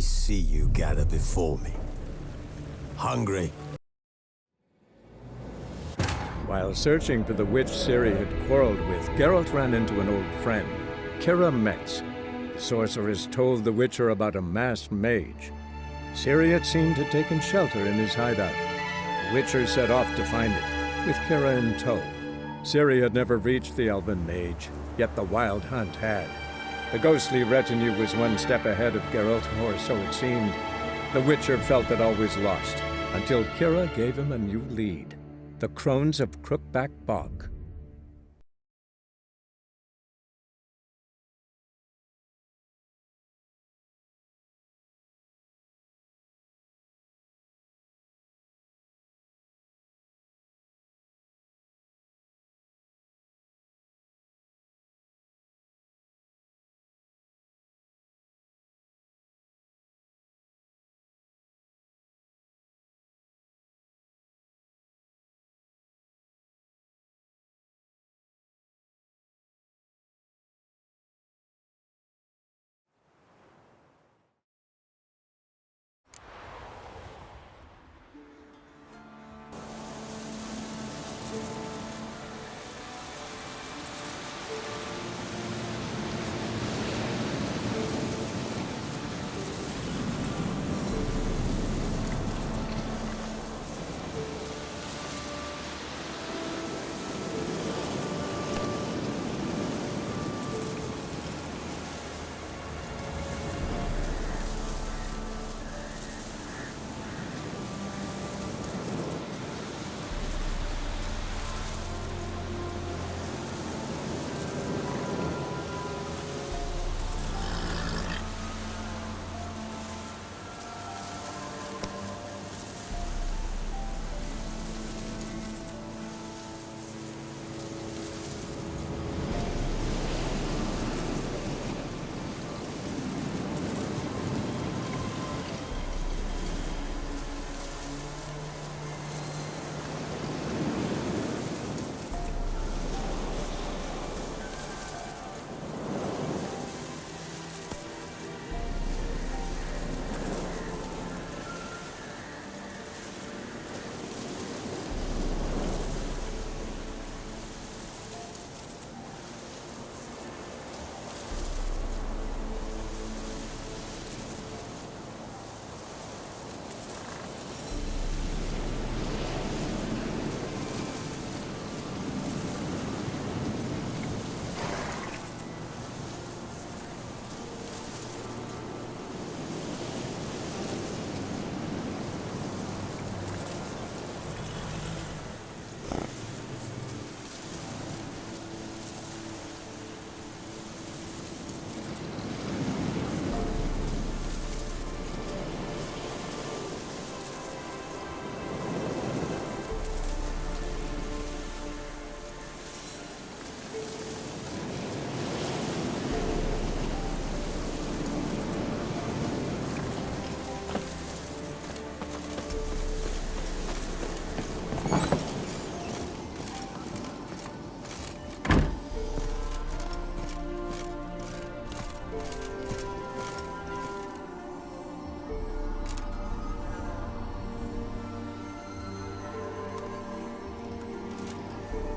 see you gather before me. Hungry? While searching for the witch Ciri had quarreled with, Geralt ran into an old friend, Kira Metz. The sorceress told the Witcher about a masked mage. Ciri had seemed to have taken shelter in his hideout. The Witcher set off to find it, with Kira in tow. Ciri had never reached the elven mage, yet the Wild Hunt had. The ghostly retinue was one step ahead of Geralt, or so it seemed. The Witcher felt that all was lost, until Kira gave him a new lead. The Crones of Crookback Bog.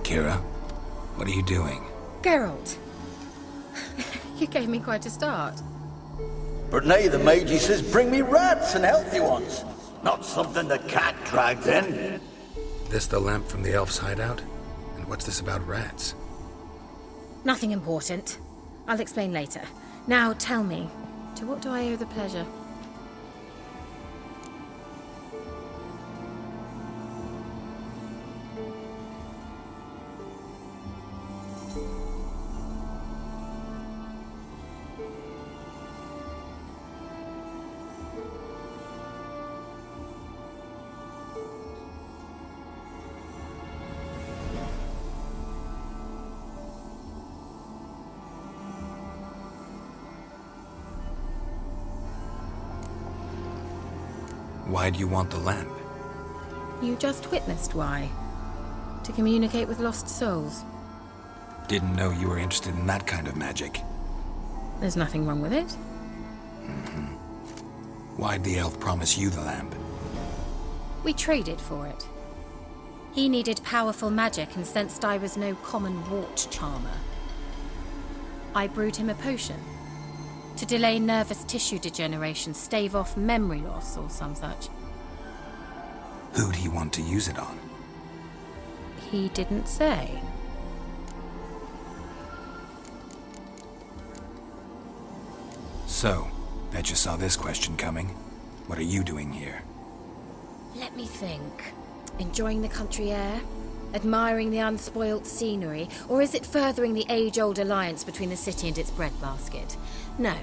Kira, what are you doing? Geralt! You gave me quite a start. But now the mage says bring me rats and healthy ones. Not something the cat dragged in. This the lamp from the elf's hideout? And what's this about rats? Nothing important. I'll explain later. Now tell me, to what do I owe the pleasure? Why do you want the lamp? You just witnessed why. To communicate with lost souls. Didn't know you were interested in that kind of magic. There's nothing wrong with it. Why'd the elf promise you the lamp? We traded for it. He needed powerful magic and sensed I was no common wart charmer. I brewed him a potion to delay nervous tissue degeneration, stave off memory loss, or some such. Who'd he want to use it on? He didn't say. So, bet you saw this question coming. What are you doing here? Let me think. Enjoying the country air? Admiring the unspoilt scenery? Or is it furthering the age-old alliance between the city and its breadbasket? No.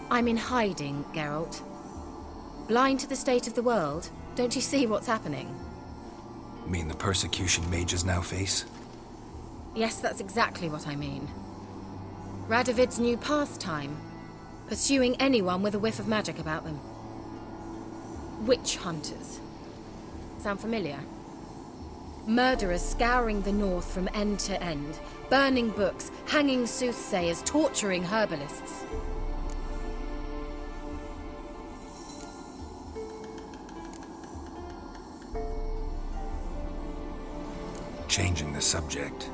I'm in hiding, Geralt. Blind to the state of the world? Don't you see what's happening? Mean the persecution mages now face? Yes, that's exactly what I mean. Radovid's new pastime. Pursuing anyone with a whiff of magic about them. Witch hunters. Sound familiar? Murderers scouring the north from end to end, burning books, hanging soothsayers, torturing herbalists. Changing the subject.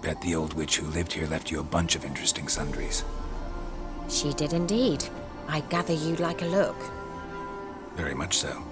Bet the old witch who lived here left you a bunch of interesting sundries. She did indeed. I gather you'd like a look. Very much so.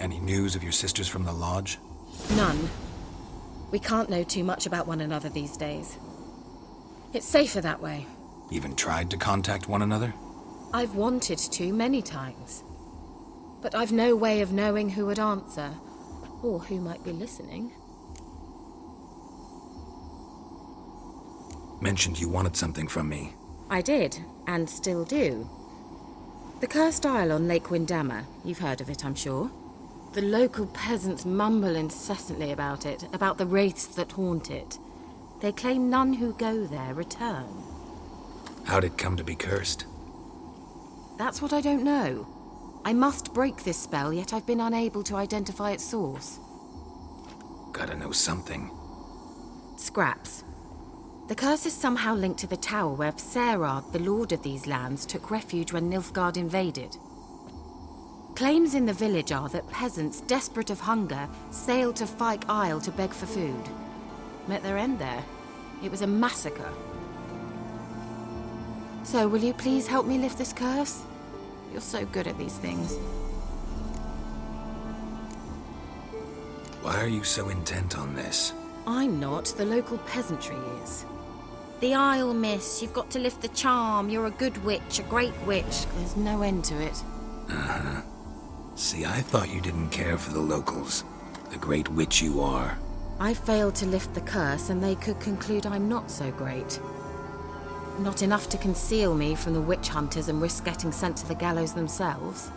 Any news of your sisters from the lodge? None. We can't know too much about one another these days. It's safer that way. Even tried to contact one another? I've wanted to many times. But I've no way of knowing who would answer, or who might be listening. Mentioned you wanted something from me. I did, and still do. The Cursed Isle on Lake Windammer. You've heard of it, I'm sure. The local peasants mumble incessantly about it, about the wraiths that haunt it. They claim none who go there return. How'd it come to be cursed? That's what I don't know. I must break this spell, yet I've been unable to identify its source. Gotta know something. Scraps. The curse is somehow linked to the tower where Serad, the lord of these lands, took refuge when Nilfgaard invaded. Claims in the village are that peasants, desperate of hunger, sailed to Fyke Isle to beg for food. Met their end there. It was a massacre. So, will you please help me lift this curse? You're so good at these things. Why are you so intent on this? I'm not. The local peasantry is. The Isle, miss. You've got to lift the charm. You're a good witch, a great witch. There's no end to it. Uh-huh. See, I thought you didn't care for the locals. The great witch you are. I failed to lift the curse, and they could conclude I'm not so great. Not enough to conceal me from the witch hunters and risk getting sent to the gallows themselves.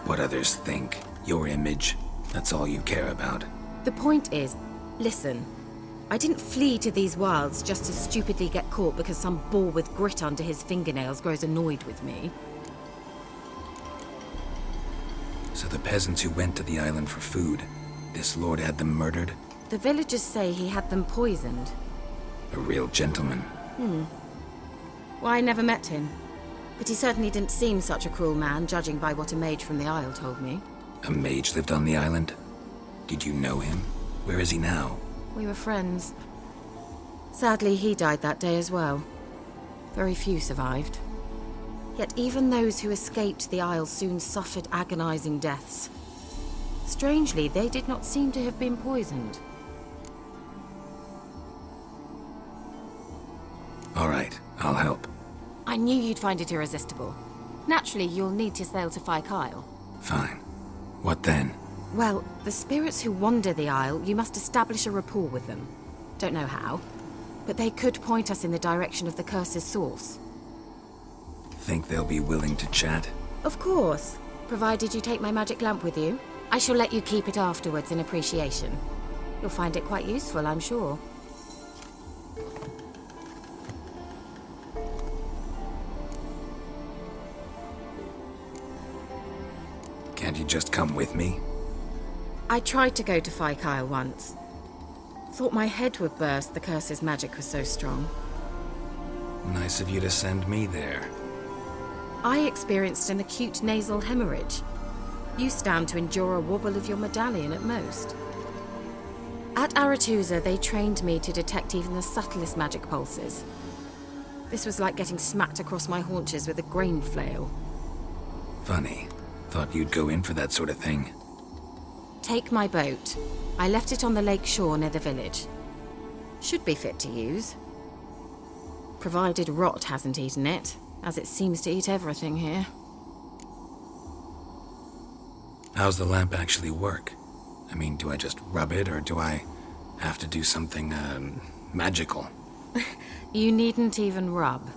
What others think. Your image. That's all you care about. The point is, listen. I didn't flee to these wilds just to stupidly get caught because some boar with grit under his fingernails grows annoyed with me. So the peasants who went to the island for food, this lord had them murdered? The villagers say he had them poisoned. A real gentleman. Well, I never met him. But he certainly didn't seem such a cruel man, judging by what a mage from the Isle told me. A mage lived on the island? Did you know him? Where is he now? We were friends. Sadly, he died that day as well. Very few survived. Yet even those who escaped the Isle soon suffered agonizing deaths. Strangely, they did not seem to have been poisoned. All right, I'll help. I knew you'd find it irresistible. Naturally, you'll need to sail to Fyke Isle. Fine. What then? Well, the spirits who wander the Isle, you must establish a rapport with them. Don't know how, but they could point us in the direction of the curse's source. Think they'll be willing to chat? Of course, provided you take my magic lamp with you. I shall let you keep it afterwards in appreciation. You'll find it quite useful, I'm sure. Can't you just come with me? I tried to go to Fyke Isle once. Thought my head would burst, the curse's magic was so strong. Nice of you to send me there. I experienced an acute nasal hemorrhage. You stand to endure a wobble of your medallion at most. At Aretusa, they trained me to detect even the subtlest magic pulses. This was like getting smacked across my haunches with a grain flail. Funny. Thought you'd go in for that sort of thing. Take my boat. I left it on the lake shore near the village. Should be fit to use. Provided rot hasn't eaten it, as it seems to eat everything here. How's the lamp actually work? I mean, do I just rub it, or do I have to do something, magical? You needn't even rub.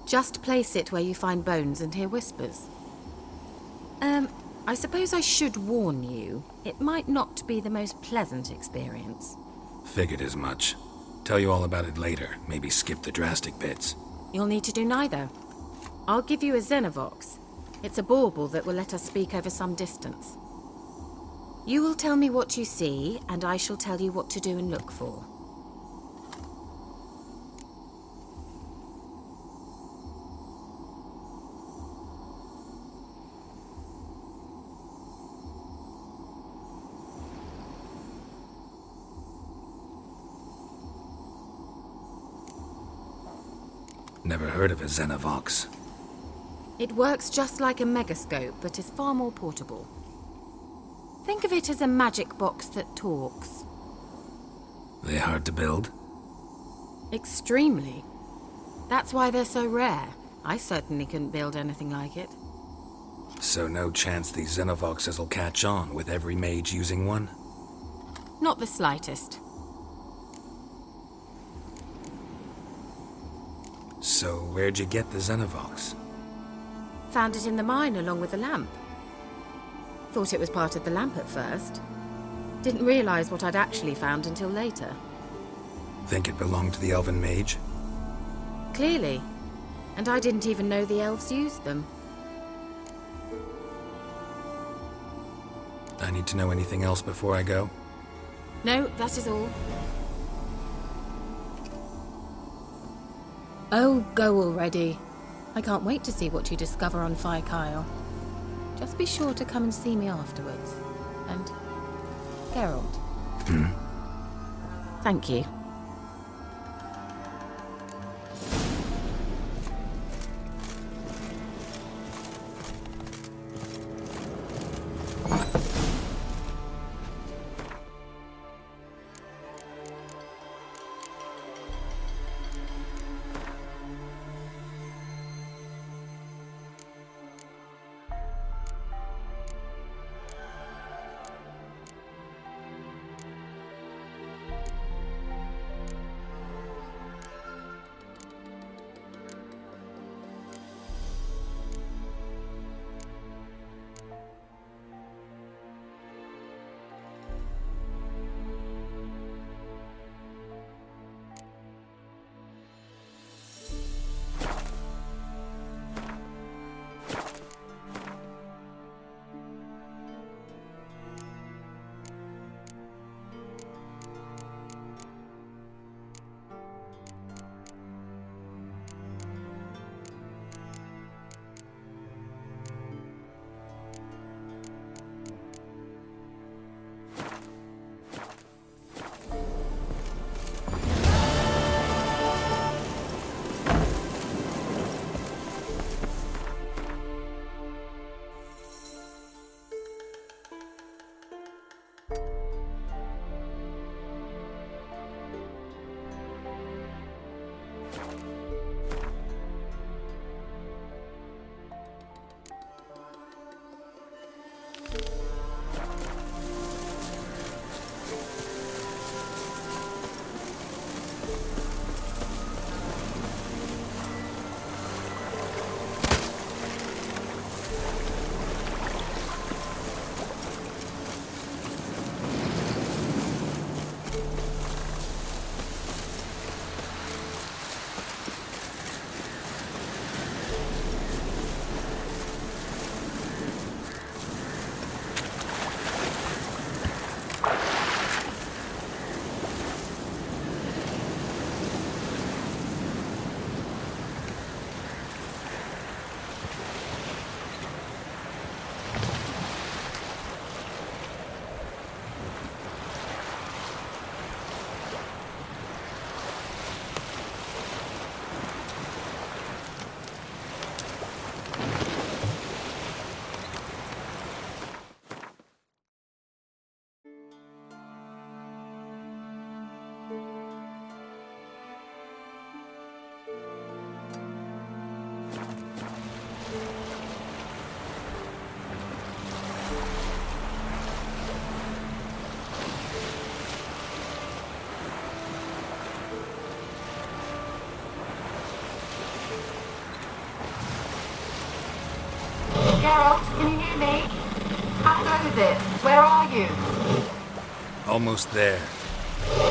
Just place it where you find bones and hear whispers. I suppose I should warn you, it might not be the most pleasant experience. Figured as much. Tell you all about it later, maybe skip the drastic bits. You'll need to do neither. I'll give you a Xenovox. It's a bauble that will let us speak over some distance. You will tell me what you see, and I shall tell you what to do and look for. Never heard of a Xenovox. It works just like a megascope, but is far more portable. Think of it as a magic box that talks. They hard to build? Extremely. That's why they're so rare. I certainly couldn't build anything like it. So no chance these Xenovoxes will catch on with every mage using one? Not the slightest. So where'd you get the Xenovox? Found it in the mine along with the lamp. Thought it was part of the lamp at first. Didn't realize what I'd actually found until later. Think it belonged to the Elven Mage? Clearly. And I didn't even know the elves used them. I need to know anything else before I go? No, that is all. Oh, go already. I can't wait to see what you discover on Firkyle. Just be sure to come and see me afterwards. And Geralt. Thank you. Geralt, can you hear me? How close is it? Where are you? Almost there.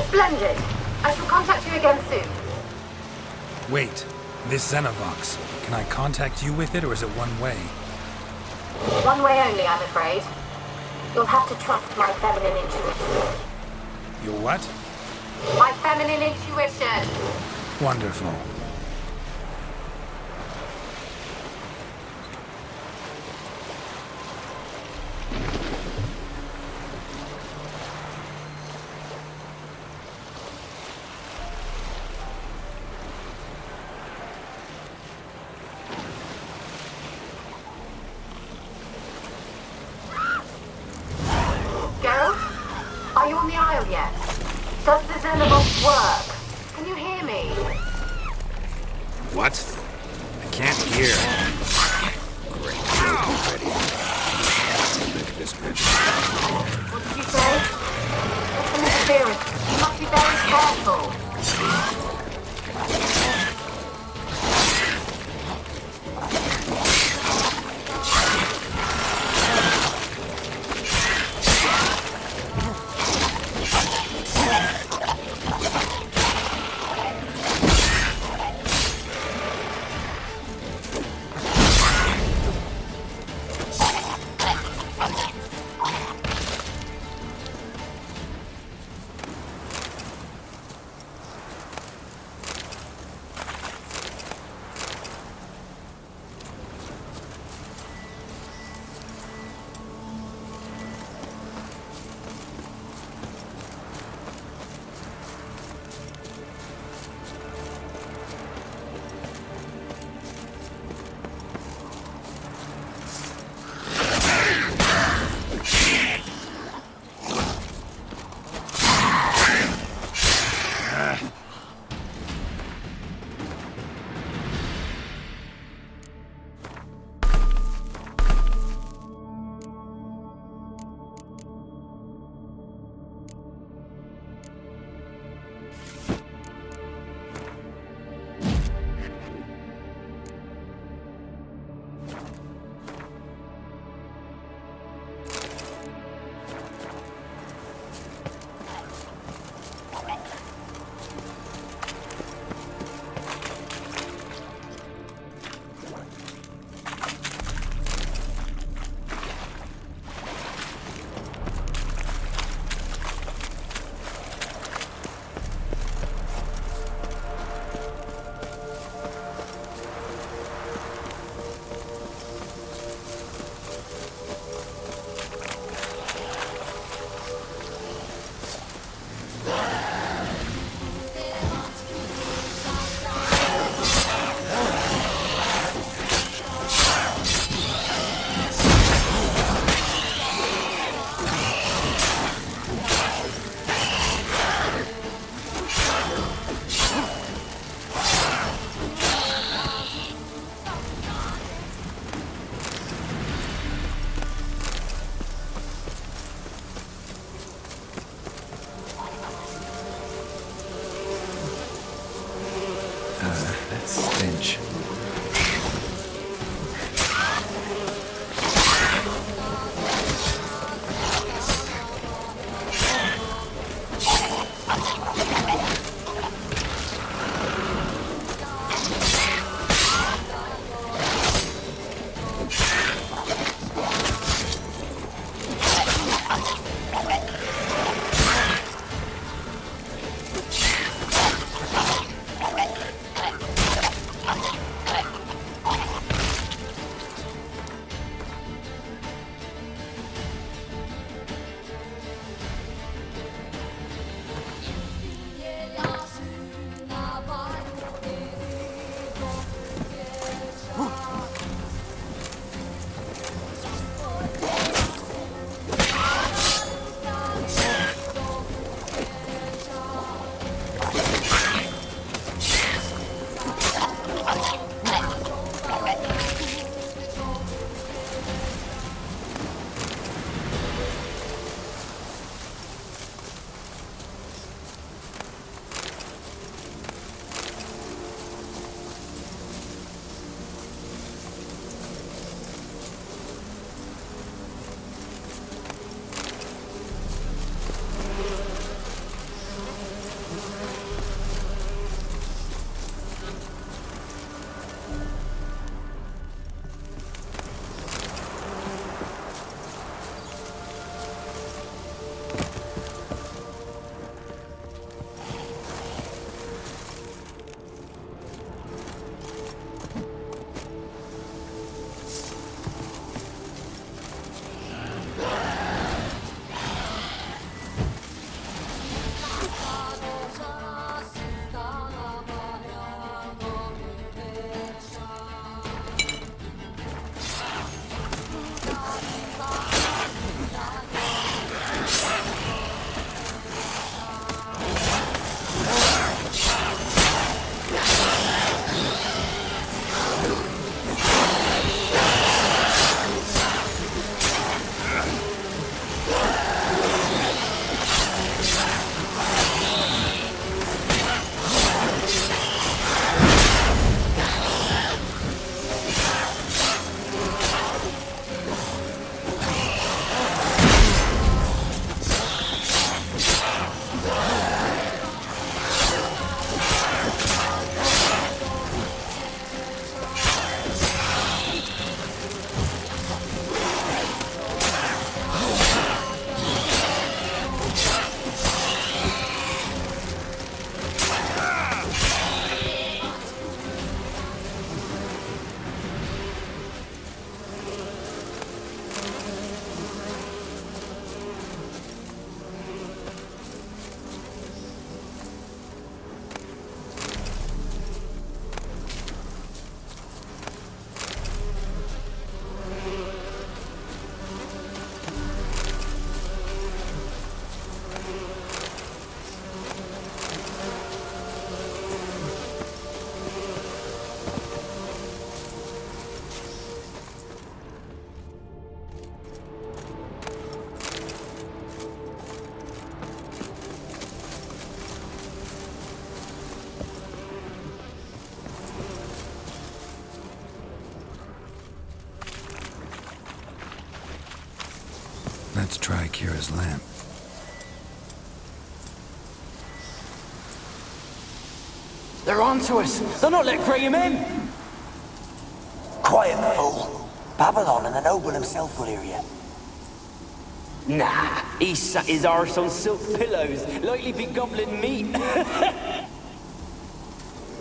Splendid. I shall contact you again soon. Wait, this Xenovox. Can I contact you with it, or is it one way? One way only, I'm afraid. You'll have to trust my feminine intuition. Your what? My feminine intuition. Wonderful. What? I can't hear. Great. Ready. This magic. What did you say? It's an interference. You must be very careful. That stench. try Kira's lamp. They're onto us! They'll not let Graham in! Quiet, fool. Babylon and the noble himself will hear you. Nah, he sat his arse on silk pillows, likely be gobbling meat.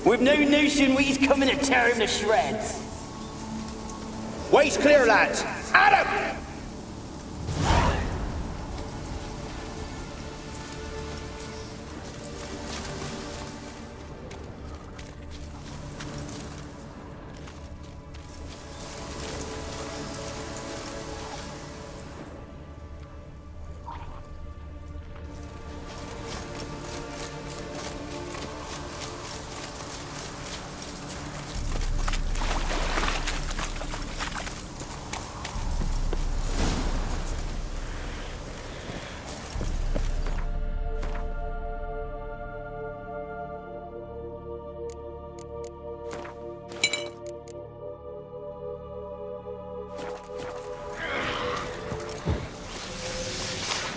We've no notion he's coming to tear him to shreds. Way's clear, lads! Adam!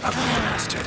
Ugly bastard.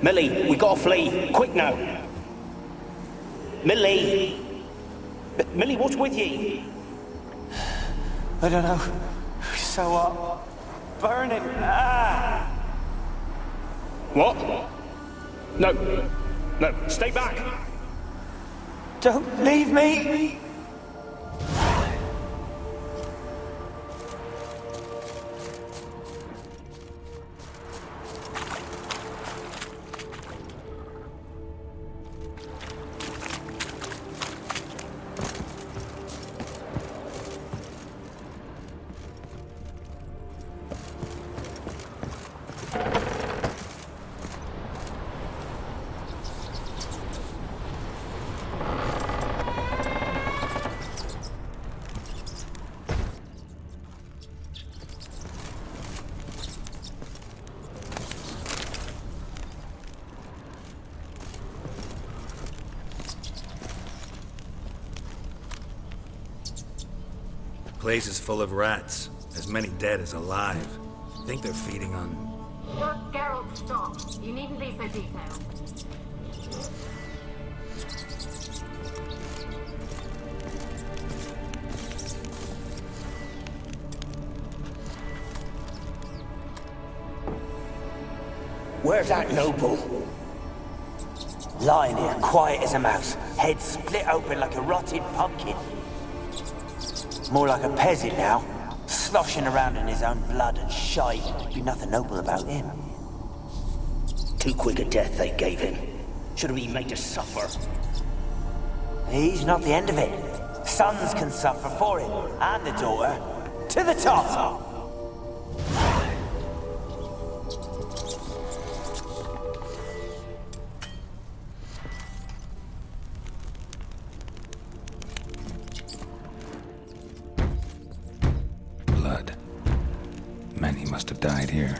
Millie, we gotta flee. Quick now. Millie! Millie, what's with ye? I don't know. So what? Burning. Ah! What? No. No, stay back. Don't leave me! Place is full of rats. As many dead as alive. Think they're feeding on... Geralt, stop. You needn't be so detailed. Where's that noble? Lying here, quiet as a mouse, head split open like a rotted pumpkin. More like a peasant now, sloshing around in his own blood and shite. Be nothing noble about him. Too quick a death they gave him. Should have been made to suffer. He's not the end of it. Sons can suffer for him, and the daughter. To the top! Blood. Many must have died here.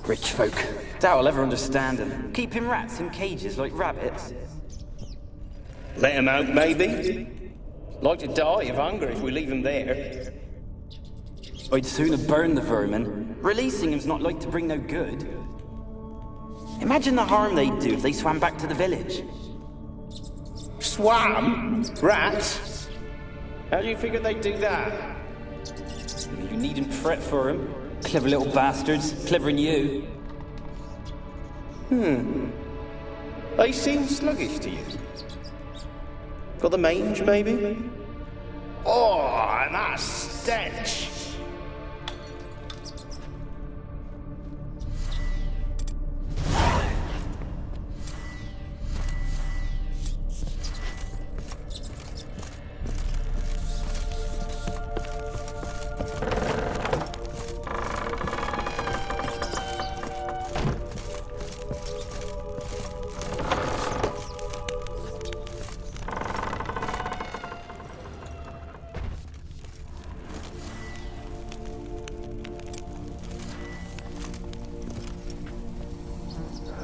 Rich folk. Doubt I'll ever understand them. Keeping rats in cages like rabbits. Let him out, maybe? Like to die of hunger if we leave him there. I'd sooner burn the vermin. Releasing him's not like to bring no good. Imagine the harm they'd do if they swam back to the village. Swam? Rats? How do you figure they'd do that? You needn't fret for him. Clever little bastards. Clever than you. They seem sluggish to you. Got the mange, maybe? Oh, and that stench!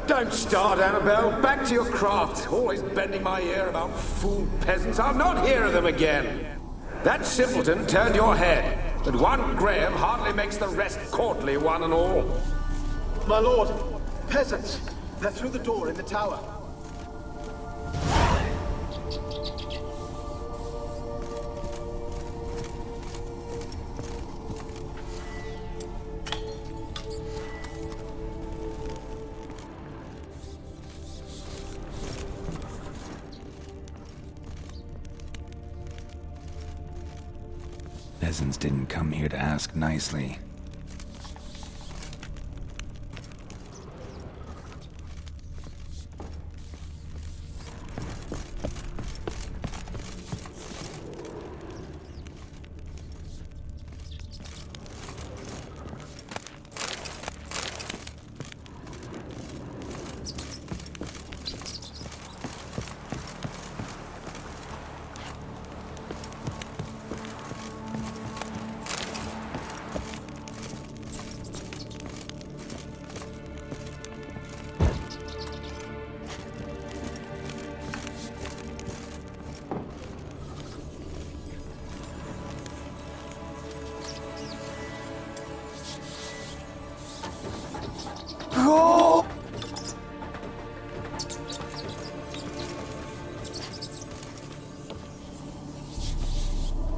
Don't start, Annabelle. Back to your craft. Always bending my ear about fool peasants. I'll not hear of them again. That simpleton turned your head, but one Graham hardly makes the rest courtly, one and all. My lord, peasants. They're through the door in the tower. Peasants didn't come here to ask nicely.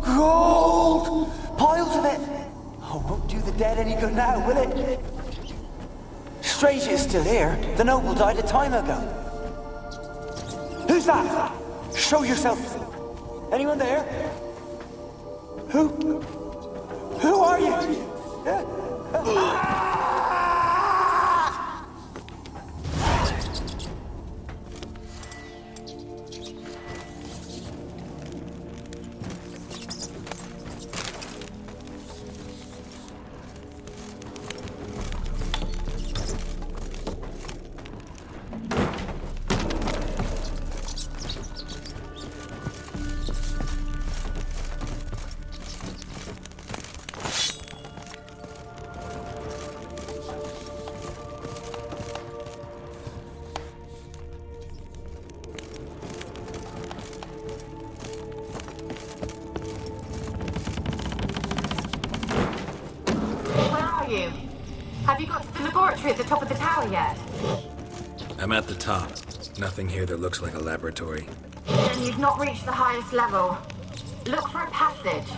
Gold! Piles of it! Oh, won't do the dead any good now, will it? Strange it's still here. The noble died a time ago. Who's that? Show yourself. Anyone there? Who are you? Have you got to the laboratory at the top of the tower yet? I'm at the top. Nothing here that looks like a laboratory. Then you've not reached the highest level. Look for a passage.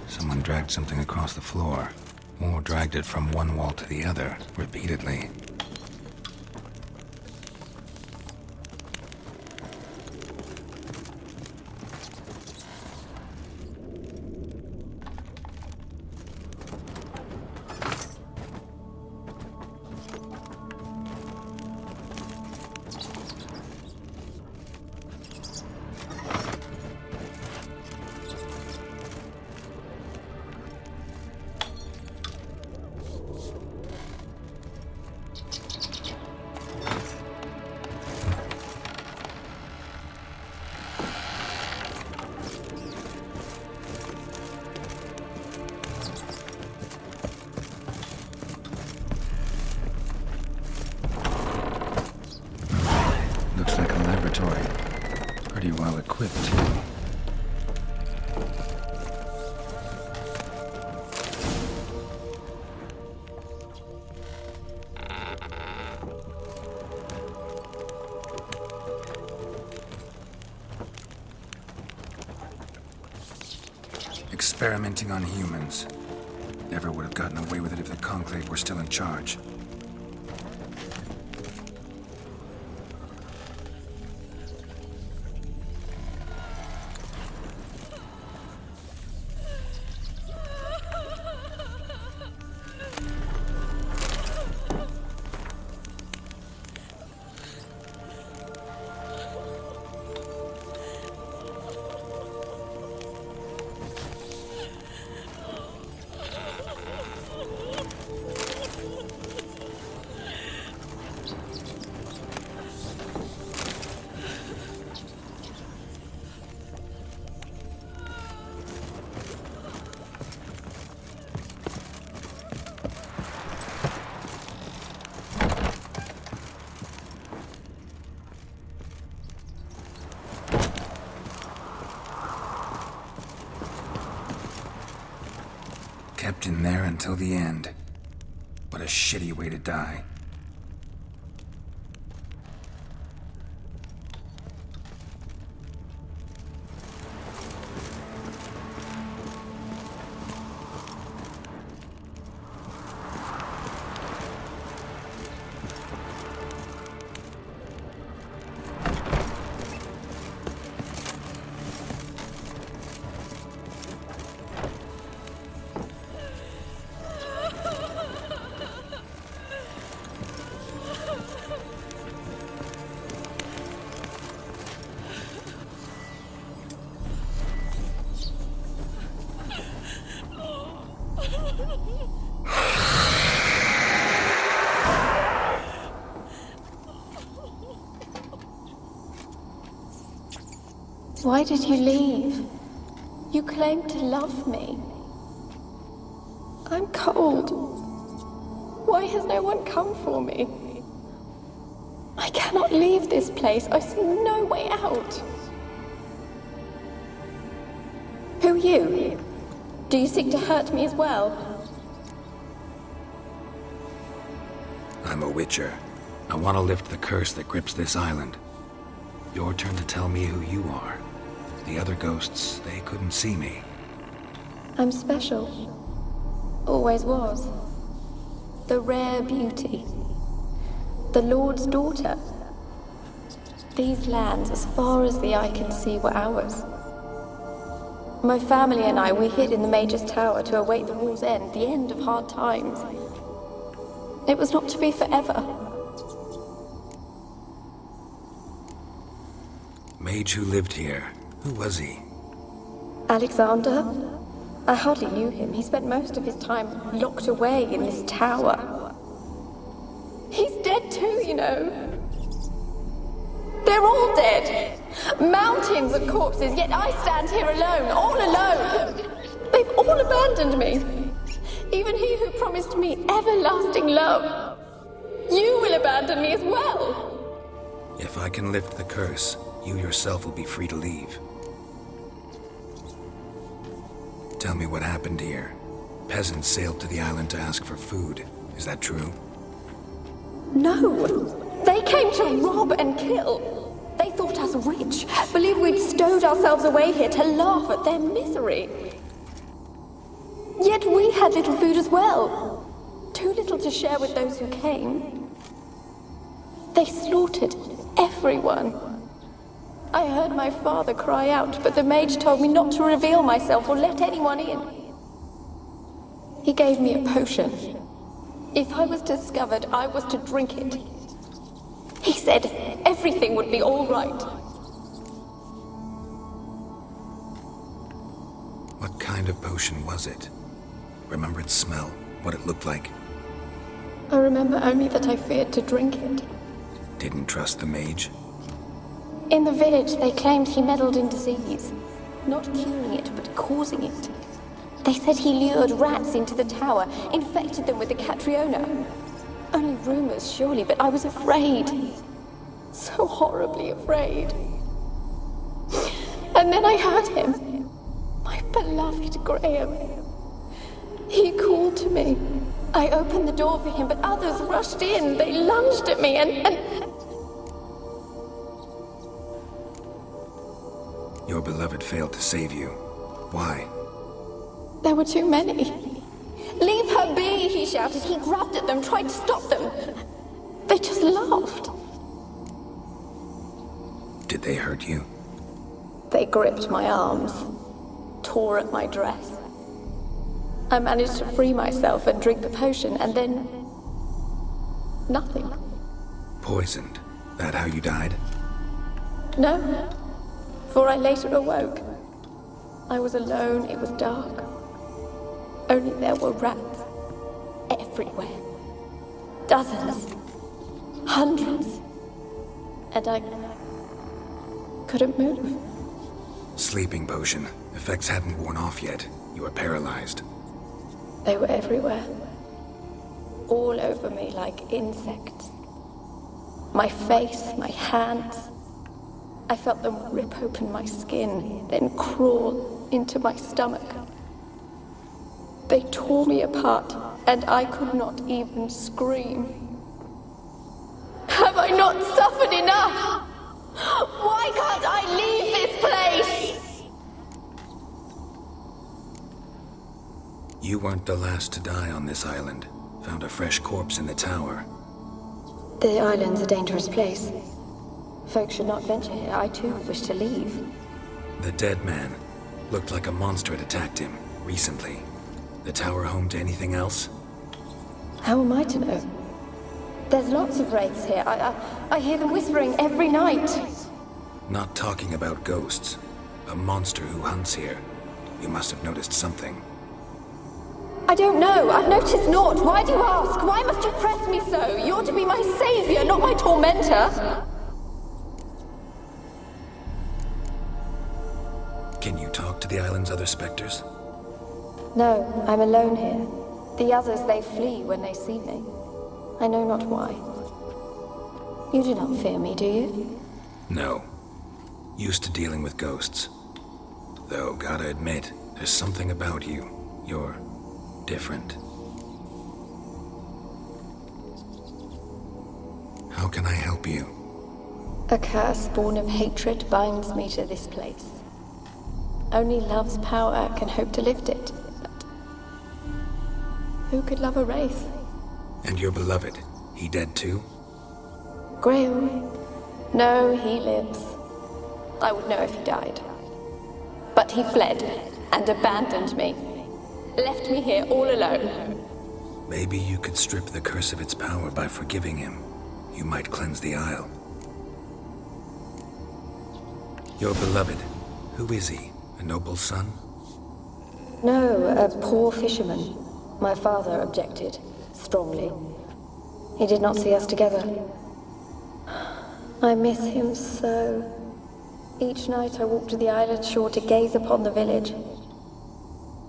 Someone dragged something across the floor. Or dragged it from one wall to the other, repeatedly. Experimenting on humans. Never would have gotten away with it if the Conclave were still in charge. Kept in there until the end. What a shitty way to die. Why did you leave? You claimed to love me. I'm cold. Why has no one come for me? I cannot leave this place. I see no way out. Who are you? Do you seek to hurt me as well? I'm a Witcher. I want to lift the curse that grips this island. Your turn to tell me who you are. The other ghosts, they couldn't see me. I'm special. Always was. The rare beauty. The Lord's daughter. These lands, as far as the eye can see, were ours. My family and I, we hid in the Mage's Tower to await the war's end, the end of hard times. It was not to be forever. Mage who lived here. Who was he? Alexander? I hardly knew him. He spent most of his time locked away in this tower. He's dead too, you know. They're all dead. Mountains of corpses, yet I stand here alone, all alone. They've all abandoned me. Even he who promised me everlasting love. You will abandon me as well. If I can lift the curse, you yourself will be free to leave. Tell me what happened here. Peasants sailed to the island to ask for food. Is that true? No. They came to rob and kill. They thought us rich, believed we'd stowed ourselves away here to laugh at their misery. Yet we had little food as well. Too little to share with those who came. They slaughtered everyone. I heard my father cry out, but the mage told me not to reveal myself or let anyone in. He gave me a potion. If I was discovered, I was to drink it. He said everything would be all right. What kind of potion was it? Remember its smell? What it looked like? I remember only that I feared to drink it. Didn't trust the mage? In the village, they claimed he meddled in disease. Not curing it, but causing it. They said he lured rats into the tower, infected them with the Catriona. Only rumors, surely, but I was afraid. So horribly afraid. And then I heard him. My beloved Graham. He called to me. I opened the door for him, but others rushed in. They lunged at me and... Your beloved failed to save you. Why? There were too many. Leave her be, he shouted. He grabbed at them, tried to stop them. They just laughed. Did they hurt you? They gripped my arms, tore at my dress. I managed to free myself and drink the potion, and then... nothing. Poisoned? That how you died? No, for I later awoke. I was alone, it was dark. Only there were rats everywhere. Dozens. Hundreds. And I couldn't move. Sleeping potion. Effects hadn't worn off yet. You were paralyzed. They were everywhere. All over me like insects. My face, my hands. I felt them rip open my skin, then crawl into my stomach. They tore me apart, and I could not even scream. Have I not suffered enough? Why can't I leave this place? You weren't the last to die on this island. Found a fresh corpse in the tower. The island's a dangerous place. Folks should not venture here. I too wish to leave. The dead man. Looked like a monster had attacked him, recently. The tower home to anything else? How am I to know? There's lots of wraiths here. I hear them whispering every night. Not talking about ghosts. A monster who hunts here. You must have noticed something. I don't know. I've noticed naught. Why do you ask? Why must you press me so? You're to be my savior, not my tormentor. Can you talk to the island's other specters? No, I'm alone here. The others, they flee when they see me. I know not why. You do not fear me, do you? No. Used to dealing with ghosts. Though, gotta admit, there's something about you. You're different. How can I help you? A curse born of hatred binds me to this place. Only love's power can hope to lift it. But who could love a wraith? And your beloved, he dead too? Grail? No, he lives. I would know if he died. But he fled and abandoned me. Left me here all alone. Maybe you could strip the curse of its power by forgiving him. You might cleanse the Isle. Your beloved, who is he? A noble son? No, a poor fisherman. My father objected, strongly. He did not see us together. I miss him so. Each night I walk to the island shore to gaze upon the village.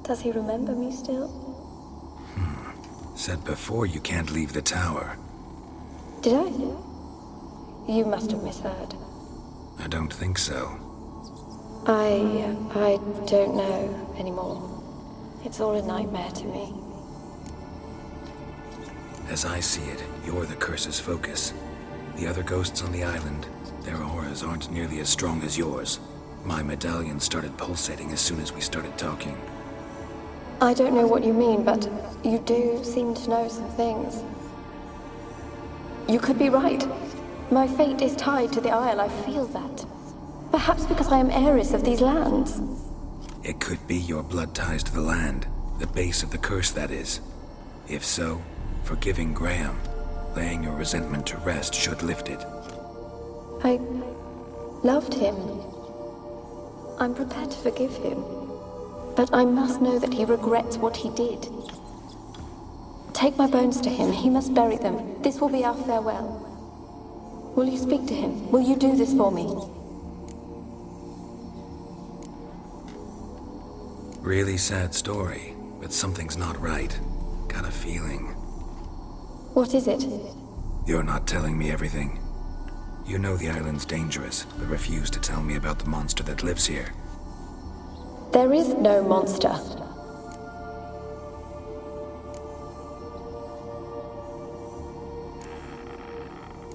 Does he remember me still? Said before you can't leave the tower. Did I? You must have misheard. I don't think so. I don't know anymore. It's all a nightmare to me. As I see it, you're the curse's focus. The other ghosts on the island, their auras aren't nearly as strong as yours. My medallion started pulsating as soon as we started talking. I don't know what you mean, but you do seem to know some things. You could be right. My fate is tied to the Isle, I feel that. Perhaps because I am heiress of these lands. It could be your blood ties to the land, the base of the curse, that is. If so, forgiving Graham, laying your resentment to rest should lift it. I loved him. I'm prepared to forgive him. But I must know that he regrets what he did. Take my bones to him. He must bury them. This will be our farewell. Will you speak to him? Will you do this for me? Really sad story, but something's not right. Got a feeling. What is it? You're not telling me everything. You know the island's dangerous, but refuse to tell me about the monster that lives here. There is no monster.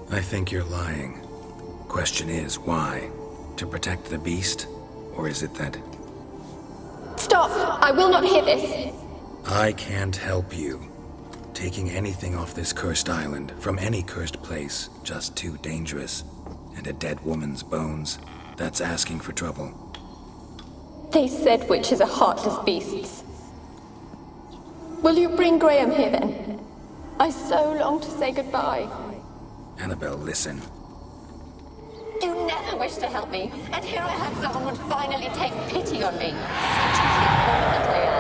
I think you're lying. Question is, why? To protect the beast? Or is it that... Stop! Stop! I will not hear this. I can't help you. Taking anything off this cursed island, from any cursed place, just too dangerous. And a dead woman's bones, that's asking for trouble. They said witches are heartless beasts. Will you bring Graham here then? I so long to say goodbye. Annabelle, listen. You never wished to help me, and here I had someone would finally take pity on me. Such a weak woman that I am.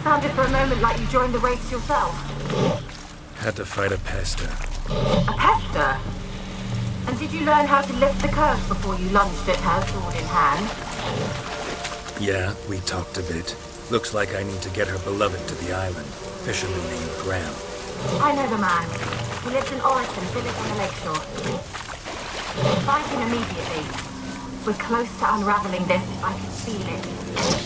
Sounded for a moment like you joined the Wraiths yourself. Had to fight a pester. A pester? And did you learn how to lift the curse before you lunged at her, sword in hand? Yeah, we talked a bit. Looks like I need to get her beloved to the island. Fisherman named Graham. I know the man. He lives in Orison, village on the lakeshore. Find him immediately. We're close to unraveling this. I can feel it.